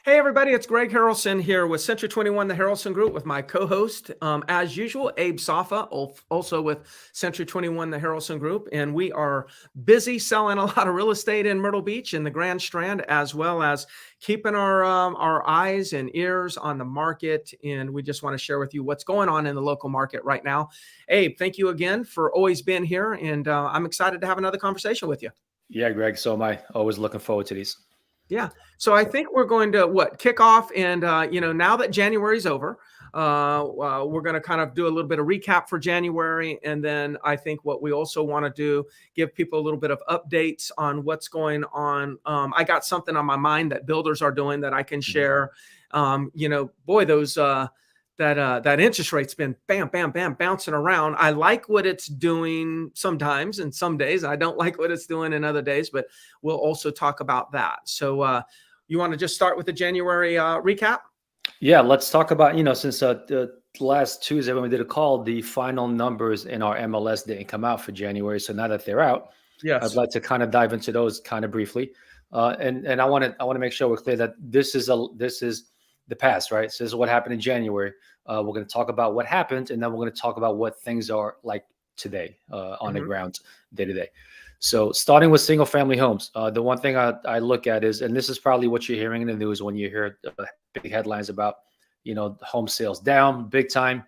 Hey everybody, it's Greg Harrelson here with Century 21, the Harrelson Group, with my co-host, as usual, Abe Safa, also with Century 21, the Harrelson Group. And we are busy selling a lot of real estate in Myrtle Beach in the Grand Strand, as well as keeping our eyes and ears on the market. And we just want to share with you what's going on in the local market right now. Abe, thank you again for always being here. And I'm excited to have another conversation with you. Yeah, Greg. So am I. Always looking forward to these. Yeah. So I think we're going to kick off, and now that January's over, we're going to kind of do a little bit of recap for January, and then I think what we also want to do, give people a little bit of updates on what's going on. I got something on my mind that builders are doing that I can share. That interest rate's been bam, bam, bam, bouncing around. I like what it's doing sometimes and some days. I don't like what it's doing in other days, but we'll also talk about that. So you want to just start with the January recap? Yeah, let's talk about, since the last Tuesday when we did a call, the final numbers in our MLS didn't come out for January. So now that they're out, Yes. I'd like to kind of dive into those kind of briefly. And I want to make sure we're clear that this is the past, right? So this is what happened in January. We're going to talk about what happened, and then we're going to talk about what things are like today on the ground day to day. So starting with single family homes, the one thing I look at is, and this is probably what you're hearing in the news when you hear big headlines about, home sales down big time.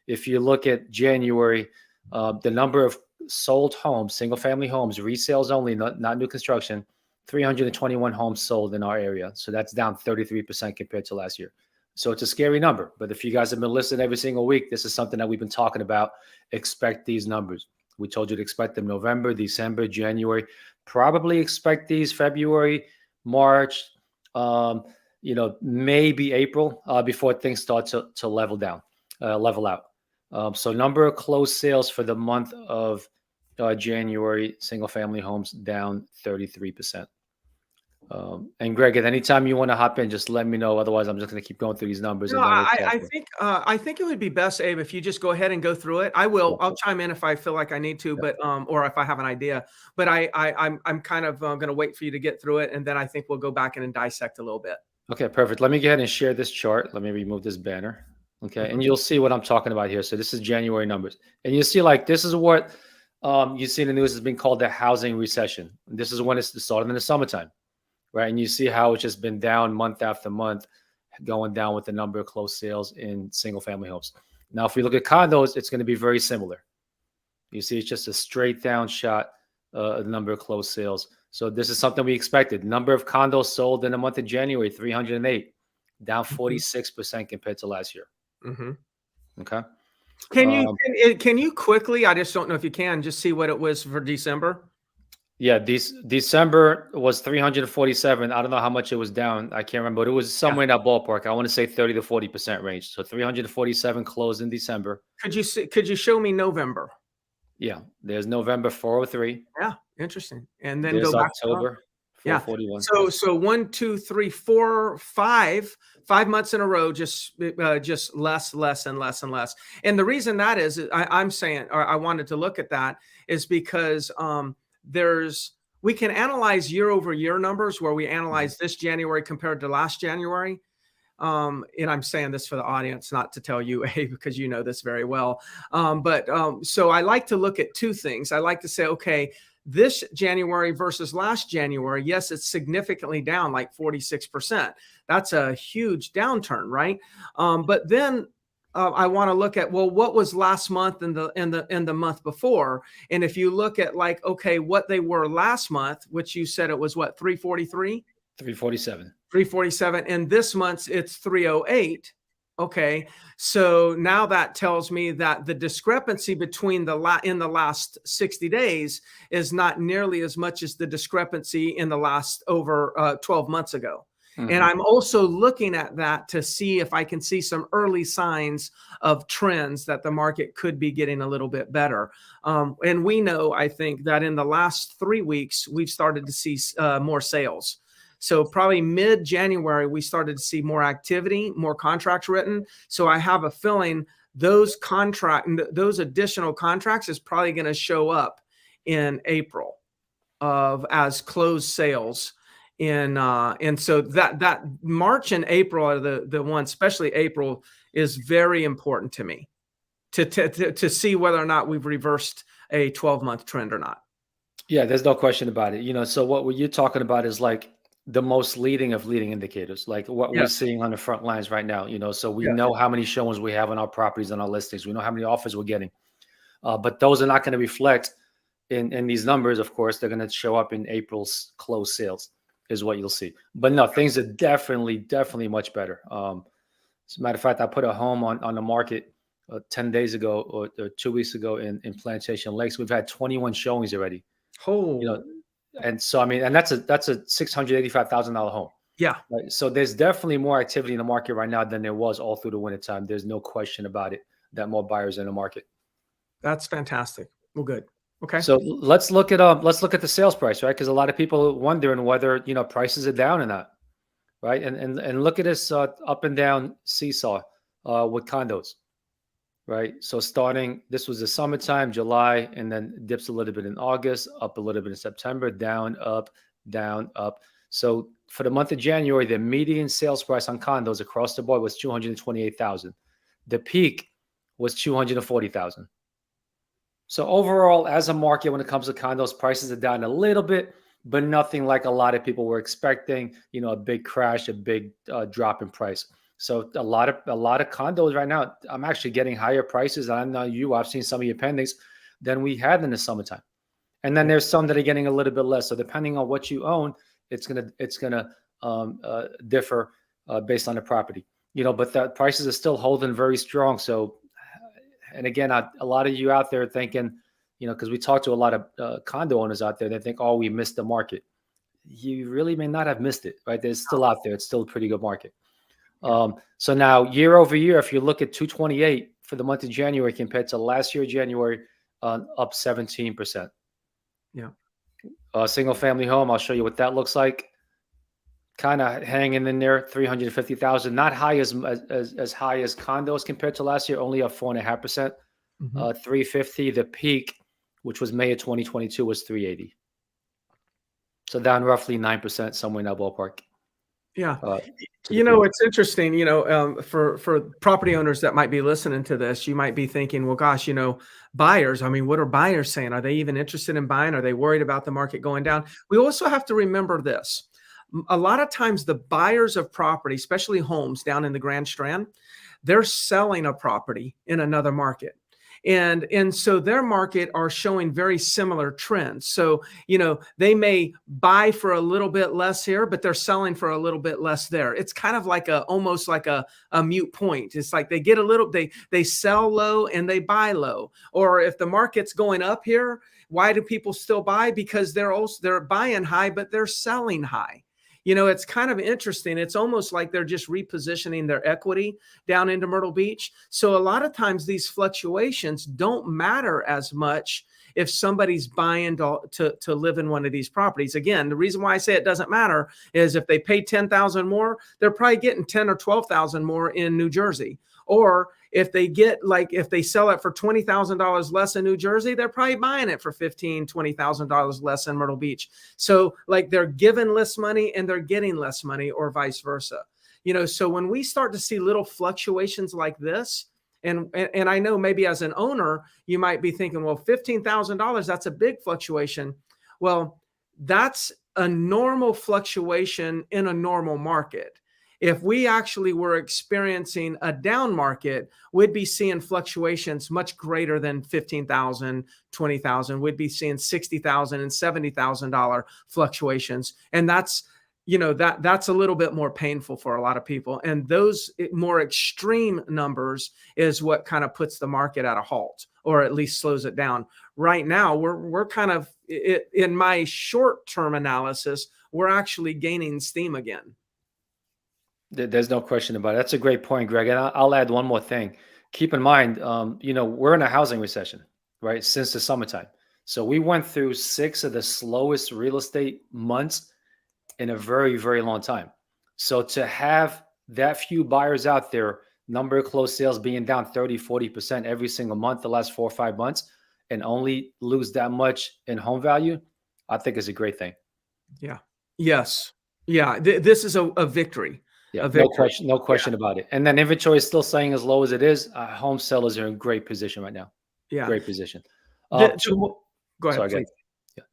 If you look at January, the number of sold homes, single family homes, resales only, not new construction, 321 homes sold in our area. So that's down 33% compared to last year. So it's a scary number. But if you guys have been listening every single week, this is something that we've been talking about. Expect these numbers. We told you to expect them November, December, January. Probably expect these February, March, maybe April before things start to level out. So number of closed sales for the month of January, single family homes down 33%. And Greg, at any time you want to hop in, just let me know. Otherwise, I'm just going to keep going through these numbers. No, I think it would be best, Abe, if you just go ahead and go through it. I'll chime in if I feel like I need to, but or if I have an idea. But I'm kind of going to wait for you to get through it, and then I think we'll go back in and dissect a little bit. Okay, perfect. Let me go ahead and share this chart. Let me remove this banner. Okay, and you'll see what I'm talking about here. So this is January numbers, and you see this is what you see in the news has been called the housing recession. This is when it's starting in the summertime. Right. And you see how it's just been down month after month, going down with the number of closed sales in single family homes. Now, if we look at condos, it's going to be very similar. You see, it's just a straight down shot, the number of closed sales. So this is something we expected. Number of condos sold in the month of January, 308, down 46% compared to last year. Okay. Can you quickly, I just don't know if you can, just see what it was for December? Yeah, December was 347. I don't know how much it was down. I can't remember, but it was somewhere in that ballpark. I want to say 30 to 40% range. So 347 closed in December. Could you show me November? Yeah, there's November 403. Yeah, interesting. And then there's go back October 441. Yeah. So 1, 2, 3, 4, 5 months in a row, just less and less and less. And the reason that is, I'm saying, or I wanted to look at that, is because we can analyze year over year numbers where we analyze this January compared to last January. And I'm saying this for the audience, not to tell you, hey, because you know this very well. So I like to look at two things. I like to say, okay, this January versus last January, yes, it's significantly down, like 46%. That's a huge downturn, right? But then I want to look at, well, what was last month and the month before? And if you look at okay, what they were last month, which you said it was what, 343? 347. 347. And this month it's 308. Okay. So now that tells me that the discrepancy between in the last 60 days is not nearly as much as the discrepancy in the last over 12 months ago. And I'm also looking at that to see if I can see some early signs of trends that the market could be getting a little bit better. And we know, I think, that in the last 3 weeks, we've started to see more sales. So probably mid-January, we started to see more activity, more contracts written. So I have a feeling those additional contracts is probably going to show up in April as closed sales. And so that March and April are the ones, especially April, is very important to me to see whether or not we've reversed a 12-month trend or not. Yeah, there's no question about it. So what you're talking about is like the most leading of leading indicators, like what we're Yes. seeing on the front lines right now. So we Yes. know how many showings we have on our properties, on our listings. We know how many offers we're getting. But those are not going to reflect in these numbers. Of course, they're going to show up in April's closed sales, is what you'll see. But no, things are definitely much better. As a matter of fact, I put a home on the market 10 days ago or 2 weeks ago in Plantation Lakes. We've had 21 showings already. Oh, And so I mean, and that's a $685,000 home. yeah, Right. So there's definitely more activity in the market right now than there was all through the wintertime. There's no question about it that more buyers are in the market. that's fantastic. Well, good. Okay. So let's look at the sales price, right? Because a lot of people are wondering whether prices are down or not, right? And look at this up and down seesaw with condos, right? So this was the summertime, July, and then dips a little bit in August, up a little bit in September, down, up, down, up. So for the month of January, the median sales price on condos across the board was $228,000. The peak was $240,000. So overall, as a market, when it comes to condos, prices are down a little bit, but nothing like a lot of people were expecting. A big crash, a big drop in price. So a lot of condos right now, I'm actually getting higher prices. I know I've seen some of your pendings than we had in the summertime. And then there's some that are getting a little bit less. So depending on what you own, it's gonna differ based on the property. But the prices are still holding very strong. So, and again, a lot of you out there thinking, because we talk to a lot of condo owners out there, they think, oh, we missed the market. You really may not have missed it, right? There's still out there. It's still a pretty good market. So now year over year, if you look at 228 for the month of January compared to last year, January, up 17%. Yeah. Single family home, I'll show you what that looks like. Kind of hanging in there, 350,000, not high as high as condos compared to last year, only up 4.5%. 350, the peak, which was May of 2022, was 380. So down roughly 9%, somewhere in that ballpark. Yeah. It's interesting, for property owners that might be listening to this, you might be thinking, well, gosh, buyers, I mean, what are buyers saying? Are they even interested in buying? Are they worried about the market going down? We also have to remember this. A lot of times the buyers of property, especially homes down in the Grand Strand, they're selling a property in another market. And so their market are showing very similar trends. So, they may buy for a little bit less here, but they're selling for a little bit less there. It's kind of like almost like a mute point. It's like they get a little, they sell low and they buy low. Or if the market's going up here, why do people still buy? Because they're buying high, but they're selling high. It's kind of interesting. It's almost like they're just repositioning their equity down into Myrtle Beach. So a lot of times these fluctuations don't matter as much if somebody's buying to live in one of these properties. Again, the reason why I say it doesn't matter is if they pay $10,000 more, they're probably getting $10,000 or $12,000 more in New Jersey. Or if they sell it for $20,000 less in New Jersey, they're probably buying it for $15,000, $20,000 less in Myrtle Beach. So they're given less money and they're getting less money, or vice versa. So when we start to see little fluctuations like this, and I know maybe as an owner, you might be thinking, well, $15,000, that's a big fluctuation. Well, that's a normal fluctuation in a normal market. If we actually were experiencing a down market, we'd be seeing fluctuations much greater than $15,000, $20,000. We'd be seeing $60,000 and $70,000 fluctuations. And that's a little bit more painful for a lot of people. And those more extreme numbers is what kind of puts the market at a halt, or at least slows it down. Right now, we're kind of, in my short-term analysis, we're actually gaining steam again. There's no question about it. That's a great point, Greg. And I'll add one more thing. Keep in mind, we're in a housing recession, right, since the summertime. So we went through 6 of the slowest real estate months in a very, very long time. So to have that few buyers out there, number of closed sales being down 30, 40% every single month the last 4 or 5 months, and only lose that much in home value, I think is a great thing. Yeah. Yes. Yeah, this is a victory, Yeah, a no victory. question, no Yeah, question about it. And then inventory is still staying as low as it is. Home sellers are in great position right now. yeah. Great position. The Two more. Go ahead, Sorry, again. please.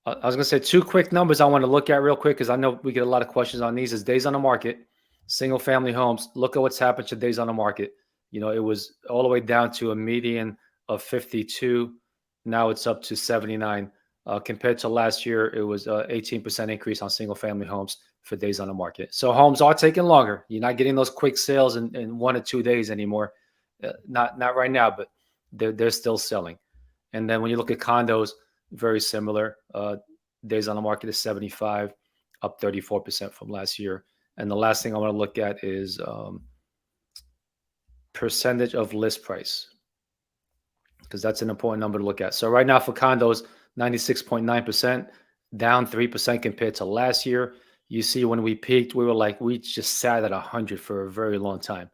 Yeah. I was going to say two quick numbers I want to look at real quick because I know we get a lot of questions on these. Is days on the market, single family homes. Look at what's happened to days on the market. It was all the way down to a median of 52. Now it's up to 79. Compared to last year, it was 18% increase on single family homes for days on the market. So homes are taking longer. You're not getting those quick sales in 1 or 2 days anymore. Not right now, but they're still selling. And then when you look at condos, very similar. Days on the market is 75, up 34% from last year. And the last thing I want to look at is percentage of list price, because that's an important number to look at. So right now for condos, 96.9%, down 3% compared to last year. You see, when we peaked, we just sat at 100 for a very long time.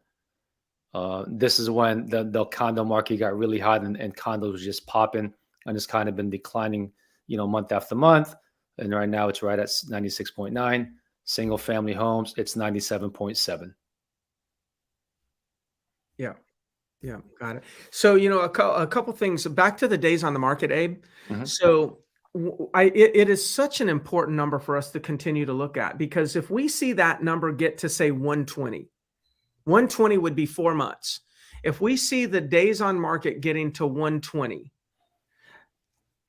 This is when the condo market got really hot and condos was just popping, and it's kind of been declining, month after month. And right now it's right at 96.9. Single family homes, it's 97.7. Yeah. Yeah, got it. So, a couple things back to the days on the market, Abe. Mhm. So, it is such an important number for us to continue to look at, because if we see that number get to say 120, 120 would be 4 months. If we see the days on market getting to 120,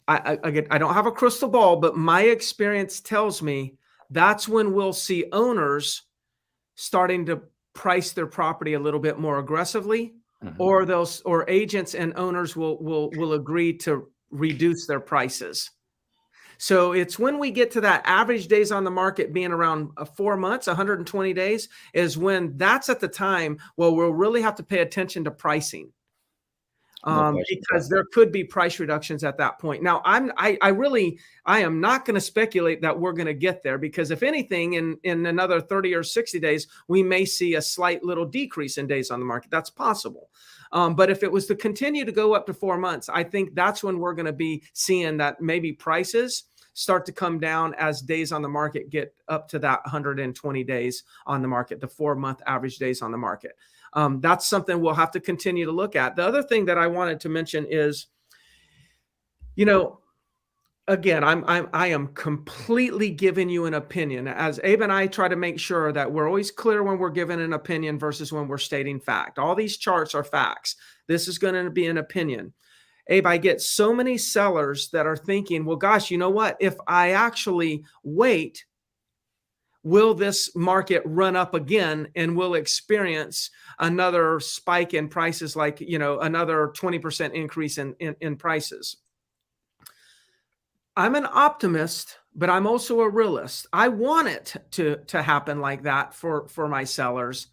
again, I don't have a crystal ball, but my experience tells me that's when we'll see owners starting to price their property a little bit more aggressively, Mhm. or agents and owners will agree to reduce their prices. So it's when we get to that average days on the market being around 4 months, 120 days, is when that's at the time where we'll really have to pay attention to pricing. No question. Yeah. Because there could be price reductions at that point. Now, I am not going to speculate that we're going to get there, because if anything, in another 30 or 60 days, we may see a slight little decrease in days on the market. That's possible. But if it was to continue to go up to 4 months, I think that's when we're going to be seeing that maybe prices start to come down as days on the market get up to that 120 days on the market, the 4-month average days on the market. That's something we'll have to continue to look at. The other thing that I wanted to mention is, again, I am completely giving you an opinion. As Abe and I try to make sure that we're always clear when we're giving an opinion versus when we're stating fact. All these charts are facts. This is going to be an opinion. Abe, I get so many sellers that are thinking, well, gosh, you know what? If I actually wait, will this market run up again and we'll experience another spike in prices, like, another 20% increase in prices? I'm an optimist, but I'm also a realist. I want it to happen like that for my sellers.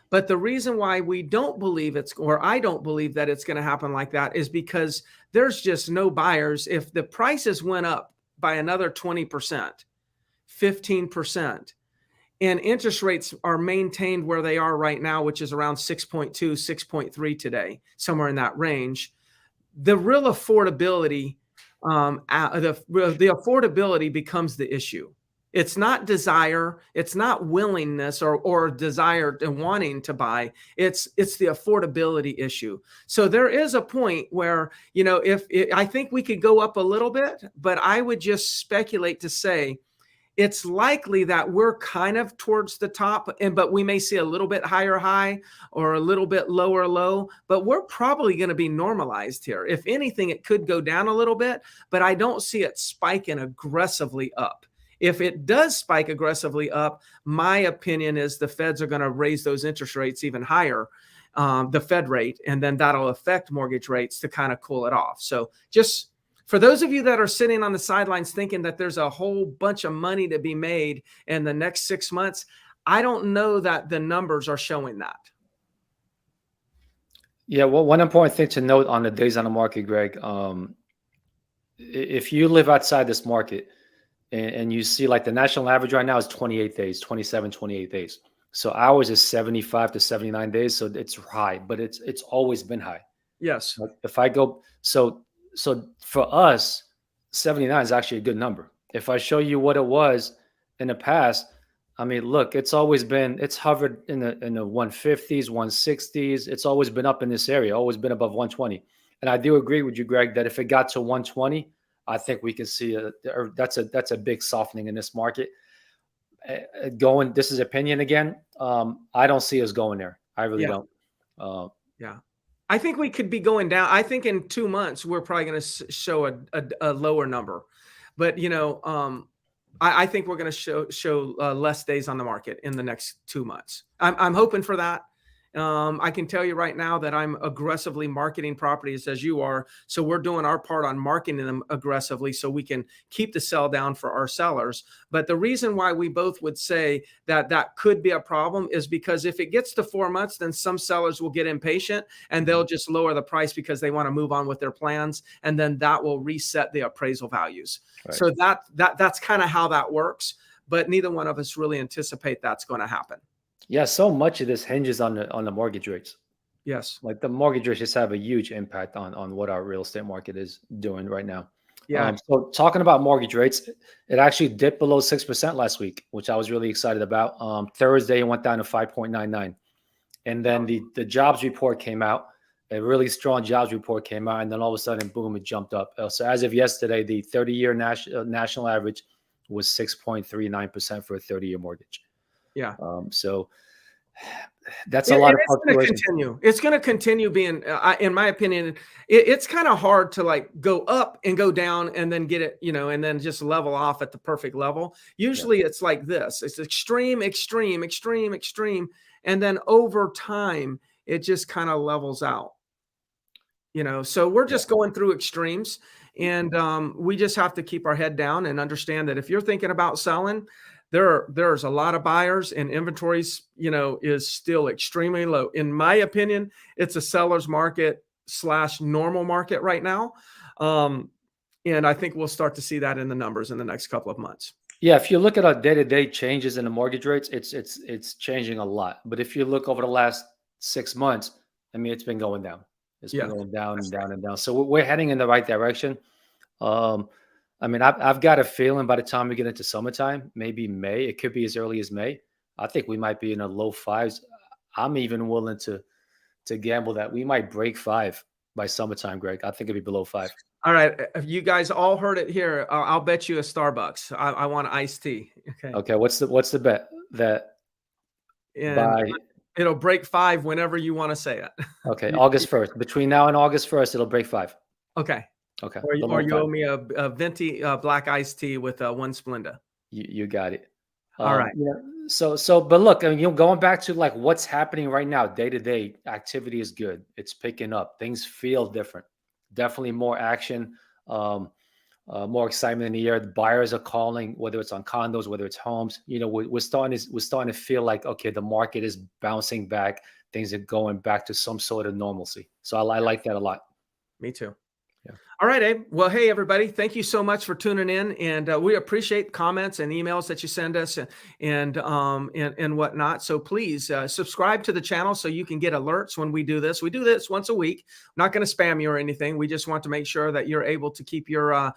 But the reason why we don't believe I don't believe that it's going to happen like that, is because there's just no buyers. If the prices went up by another 20%, 15%, and interest rates are maintained where they are right now, which is around 6.2, 6.3 today, somewhere in that range, the real affordability, the affordability becomes the issue. It's not desire, it's not willingness or desire and wanting to buy. It's the affordability issue. So there is a point where, I think we could go up a little bit, but I would just speculate to say it's likely that we're kind of towards the top, but we may see a little bit higher high or a little bit lower low, but we're probably going to be normalized here. If anything, it could go down a little bit, but I don't see it spiking aggressively up. If it does spike aggressively up, my opinion is the Feds are going to raise those interest rates even higher, the Fed rate, and then that'll affect mortgage rates to kind of cool it off. So just for those of you that are sitting on the sidelines thinking that there's a whole bunch of money to be made in the next 6 months, I don't know that the numbers are showing that. Yeah. Well, one important thing to note on the days on the market, Greg, if you live outside this market and you see, like, the national average right now is 28 days, 27, 28 days. So ours is 75 to 79 days. So it's high, but it's always been high. Yes. Like, if I go, so for us, 79 is actually a good number. If I show you what it was in the past, I mean, look, it's always been, it's hovered in the 150s, 160s. It's always been up in this area, always been above 120. And I do agree with you, Greg, that if it got to 120, I think we can see that's a big softening in this market. Going, this is opinion again. I don't see us going there. I really Yeah. don't. Yeah. I think we could be going down. I think in 2 months, we're probably going to show a lower number. But, I think we're going to show less days on the market in the next 2 months. I'm hoping for that. I can tell you right now that I'm aggressively marketing properties as you are. So we're doing our part on marketing them aggressively so we can keep the sell down for our sellers. But the reason why we both would say that that could be a problem is because if it gets to 4 months, then some sellers will get impatient and they'll just lower the price because they want to move on with their plans. And then that will reset the appraisal values. Right. So that's kind of how that works. But neither one of us really anticipate that's going to happen. Yeah, so much of this hinges on the mortgage rates. Yes. Like the mortgage rates just have a huge impact on what our real estate market is doing right now. Yeah. So talking about mortgage rates, it actually dipped below 6% last week, which I was really excited about. Thursday, it went down to 5.99. And then the jobs report came out, a really strong jobs report came out, and then all of a sudden, boom, it jumped up. So as of yesterday, the 30-year national average was 6.39% for a 30-year mortgage. Yeah. So that's a lot of fluctuation. It's going to continue being, in my opinion, it's kind of hard to like go up and go down and then get it, and then just level off at the perfect level. Usually it's like this. It's extreme, extreme, extreme, extreme. And then over time, it just kind of levels out. So we're just going through extremes, and we just have to keep our head down and understand that if you're thinking about selling, there's a lot of buyers, and inventories, is still extremely low. In my opinion, it's a seller's market / normal market right now. And I think we'll start to see that in the numbers in the next couple of months. Yeah, if you look at our day-to-day changes in the mortgage rates, it's changing a lot. But if you look over the last 6 months, I mean, it's been going down. It's been going down and down and down. So we're heading in the right direction. I mean, I've got a feeling by the time we get into summertime, maybe May, it could be as early as May. I think we might be in the low fives. I'm even willing to gamble that we might break 5 by summertime, Greg. I think it'd be below 5. All right. You guys all heard it here. I'll bet you a Starbucks. I want iced tea. Okay. Okay. What's the bet? That it'll break 5 whenever you want to say it. Okay. August 1st. Between now and August 1st, it'll break 5. Okay. Okay. Or you owe me a venti black iced tea with 1 Splenda. You got it. All right. But look, I mean, going back to like what's happening right now, day to day activity is good. It's picking up. Things feel different. Definitely more action, more excitement in the air. The buyers are calling, whether it's on condos, whether it's homes. We're starting to feel like, okay, the market is bouncing back. Things are going back to some sort of normalcy. So I like that a lot. Me too. All right, Abe. Well, hey, everybody. Thank you so much for tuning in. And we appreciate comments and emails that you send us and whatnot. So please subscribe to the channel so you can get alerts when we do this. We do this once a week. I'm not going to spam you or anything. We just want to make sure that you're able to keep your,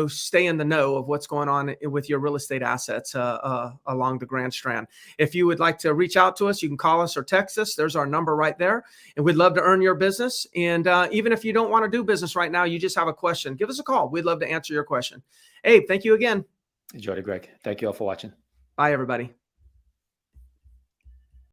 stay in the know of what's going on with your real estate assets along the Grand Strand. If you would like to reach out to us, you can call us or text us. There's our number right there. And we'd love to earn your business. And even if you don't want to do business right now, you just have a question, give us a call. We'd love to answer your question. Abe, thank you again. Enjoyed it, Greg. Thank you all for watching. Bye, everybody.